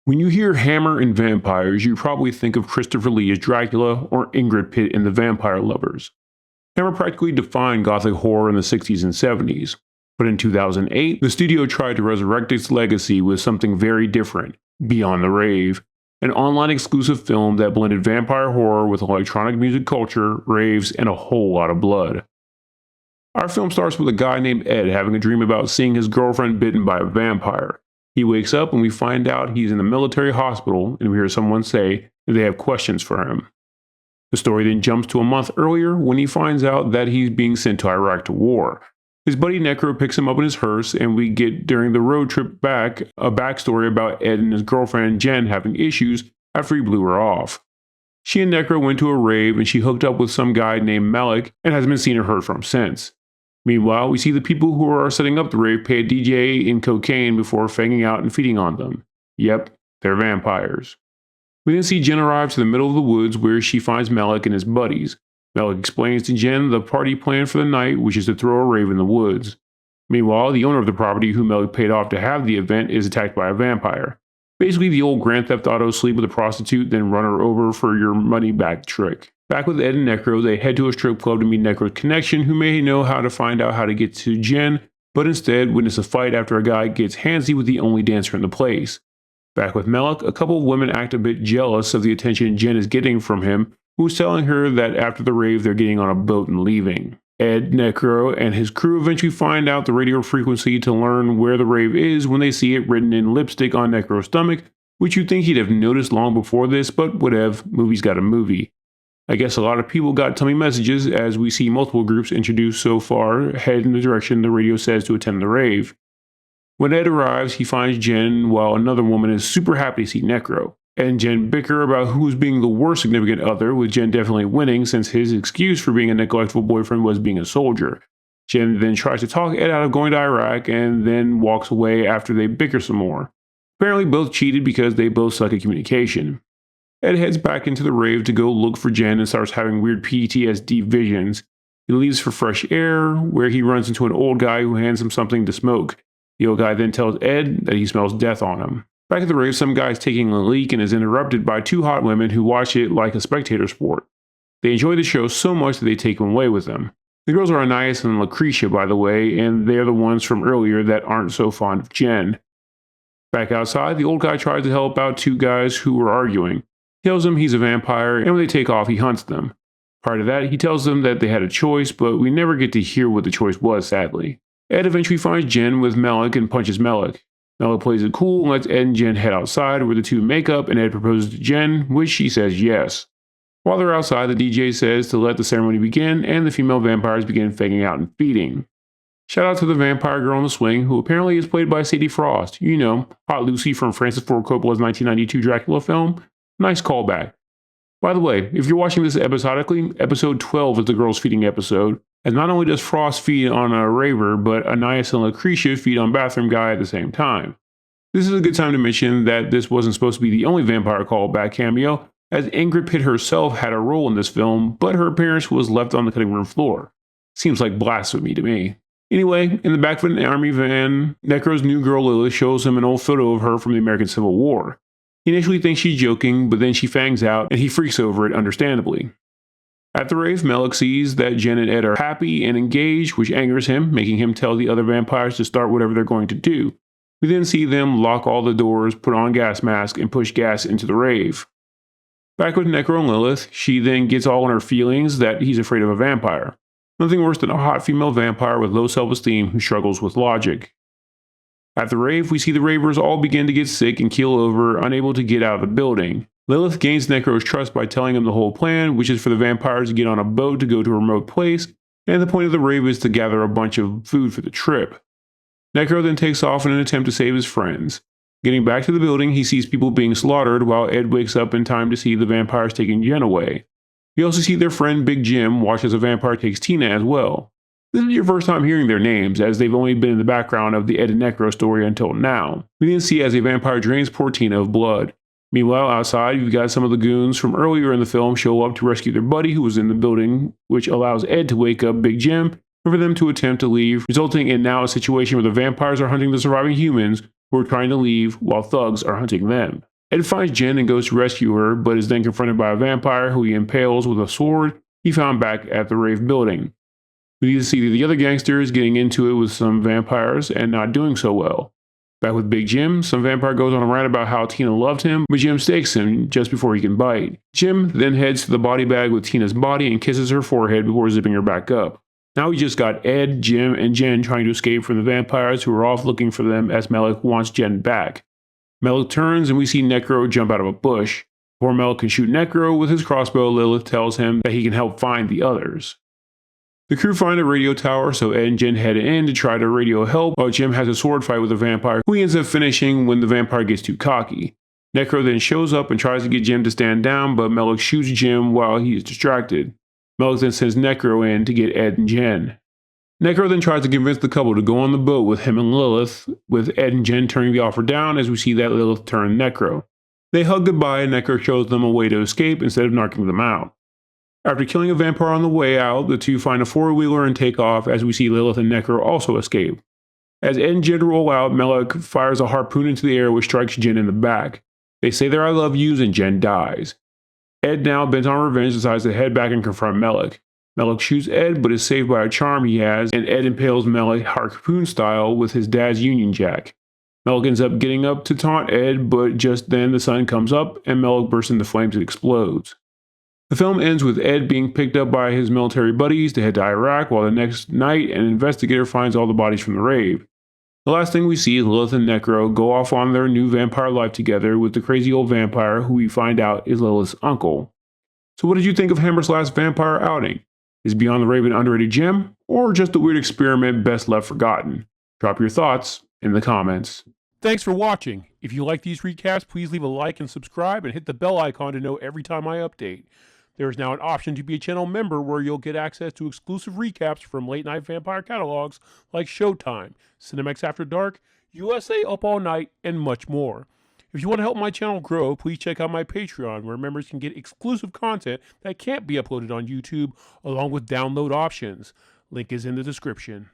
When you hear Hammer and vampires, you probably think of Christopher Lee as Dracula or Ingrid Pitt in The Vampire Lovers. Hammer practically defined gothic horror in the 60s and 70s, but in 2008, the studio tried to resurrect its legacy with something very different, Beyond the Rave, an online exclusive film that blended vampire horror with electronic music culture, raves, and a whole lot of blood. Our film starts with a guy named Ed having a dream about seeing his girlfriend bitten by a vampire. He wakes up and we find out he's in a military hospital, and we hear someone say that they have questions for him. The story then jumps to a month earlier when he finds out that he's being sent to Iraq to war. His buddy Necro picks him up in his hearse, and we get, during the road trip back, a backstory about Ed and his girlfriend Jen having issues after he blew her off. She and Necro went to a rave, and she hooked up with some guy named Malik and hasn't been seen or heard from since. Meanwhile, we see the people who are setting up the rave pay a DJ in cocaine before fanging out and feeding on them. Yep, they're vampires. We then see Jen arrive to the middle of the woods where she finds Malik and his buddies. Malik explains to Jen the party plan for the night, which is to throw a rave in the woods. Meanwhile, the owner of the property who Malik paid off to have the event is attacked by a vampire. Basically the old Grand Theft Auto sleep with a prostitute, then run her over for your money back trick. Back with Ed and Necro, they head to a strip club to meet Necro's connection, who may know how to find out how to get to Jen, but instead witness a fight after a guy gets handsy with the only dancer in the place. Back with Malik, a couple of women act a bit jealous of the attention Jen is getting from him, who's telling her that after the rave they're getting on a boat and leaving. Ed, Necro, and his crew eventually find out the radio frequency to learn where the rave is when they see it written in lipstick on Necro's stomach, which you'd think he'd have noticed long before this, but whatever, movie's got a movie. I guess a lot of people got tummy messages as we see multiple groups introduced so far head in the direction the radio says to attend the rave. When Ed arrives, he finds Jen while another woman is super happy to see Necro. Ed and Jen bicker about who's being the worst significant other, with Jen definitely winning since his excuse for being a neglectful boyfriend was being a soldier. Jen then tries to talk Ed out of going to Iraq and then walks away after they bicker some more. Apparently both cheated because they both suck at communication. Ed heads back into the rave to go look for Jen and starts having weird PTSD visions. He leaves for fresh air, where he runs into an old guy who hands him something to smoke. The old guy then tells Ed that he smells death on him. Back at the rave, some guy is taking a leak and is interrupted by two hot women who watch it like a spectator sport. They enjoy the show so much that they take him away with them. The girls are Anais and Lucretia, by the way, and they're the ones from earlier that aren't so fond of Jen. Back outside, the old guy tries to help out two guys who are arguing. He tells them he's a vampire, and when they take off, he hunts them. Prior to that, he tells them that they had a choice, but we never get to hear what the choice was, sadly. Ed eventually finds Jen with Malik and punches Malik. Malik plays it cool and lets Ed and Jen head outside where the two make up, and Ed proposes to Jen, which she says yes. While they're outside, the DJ says to let the ceremony begin, and the female vampires begin faking out and feeding. Shout out to the vampire girl on the swing, who apparently is played by Sadie Frost. You know, Hot Lucy from Francis Ford Coppola's 1992 Dracula film. Nice callback. By the way, if you're watching this episodically, episode 12 is the girls feeding episode, as not only does Frost feed on a raver, but Anais and Lucretia feed on bathroom guy at the same time. This is a good time to mention that this wasn't supposed to be the only vampire callback cameo, as Ingrid Pitt herself had a role in this film, but her appearance was left on the cutting room floor. Seems like blasphemy to me. Anyway, in the back of an army van, Necro's new girl Lilith shows him an old photo of her from the American Civil War. He initially thinks she's joking, but then she fangs out, and he freaks over it understandably. At the rave, Malik sees that Jen and Ed are happy and engaged, which angers him, making him tell the other vampires to start whatever they're going to do. We then see them lock all the doors, put on gas masks, and push gas into the rave. Back with Necro and Lilith, she then gets all in her feelings that he's afraid of a vampire. Nothing worse than a hot female vampire with low self-esteem who struggles with logic. At the rave, we see the ravers all begin to get sick and keel over, unable to get out of the building. Lilith gains Necro's trust by telling him the whole plan, which is for the vampires to get on a boat to go to a remote place, and the point of the rave is to gather a bunch of food for the trip. Necro then takes off in an attempt to save his friends. Getting back to the building, he sees people being slaughtered while Ed wakes up in time to see the vampires taking Jen away. We also see their friend Big Jim watch as a vampire takes Tina as well. This is your first time hearing their names, as they've only been in the background of the Ed and Necro story until now. We then see as a vampire drains poor Tina of blood. Meanwhile, outside, you've got some of the goons from earlier in the film show up to rescue their buddy who was in the building, which allows Ed to wake up Big Jim and for them to attempt to leave, resulting in now a situation where the vampires are hunting the surviving humans who are trying to leave while thugs are hunting them. Ed finds Jen and goes to rescue her, but is then confronted by a vampire who he impales with a sword he found back at the Rave building. We need to see the other gangsters getting into it with some vampires and not doing so well. Back with Big Jim, some vampire goes on a rant about how Tina loved him, but Jim stakes him just before he can bite. Jim then heads to the body bag with Tina's body and kisses her forehead before zipping her back up. Now we just got Ed, Jim, and Jen trying to escape from the vampires who are off looking for them as Melek wants Jen back. Melek turns and we see Necro jump out of a bush. Before Melek can shoot Necro with his crossbow, Lilith tells him that he can help find the others. The crew find a radio tower, so Ed and Jen head in to try to radio help, while Jim has a sword fight with a vampire who he ends up finishing when the vampire gets too cocky. Necro then shows up and tries to get Jim to stand down, but Melek shoots Jim while he is distracted. Melek then sends Necro in to get Ed and Jen. Necro then tries to convince the couple to go on the boat with him and Lilith, with Ed and Jen turning the offer down as we see that Lilith turn Necro. They hug goodbye and Necro shows them a way to escape instead of knocking them out. After killing a vampire on the way out, the two find a four-wheeler and take off as we see Lilith and Necro also escape. As Ed and Jen roll out, Melek fires a harpoon into the air which strikes Jen in the back. They say their I love yous and Jen dies. Ed, now bent on revenge, decides to head back and confront Melek. Melek shoots Ed but is saved by a charm he has, and Ed impales Melek harpoon style with his dad's Union Jack. Melek ends up getting up to taunt Ed, but just then the sun comes up and Melek bursts into flames and explodes. The film ends with Ed being picked up by his military buddies to head to Iraq, while the next night an investigator finds all the bodies from the rave. The last thing we see is Lilith and Necro go off on their new vampire life together with the crazy old vampire who we find out is Lilith's uncle. So what did you think of Hammer's last vampire outing? Is Beyond the Rave an underrated gem, or just a weird experiment best left forgotten? Drop your thoughts in the comments. Thanks for watching. If you like these recaps, please leave a like and subscribe and hit the bell icon to know every time I update. There is now an option to be a channel member where you'll get access to exclusive recaps from late-night vampire catalogs like Showtime, Cinemax After Dark, USA Up All Night, and much more. If you want to help my channel grow, please check out my Patreon, where members can get exclusive content that can't be uploaded on YouTube, along with download options. Link is in the description.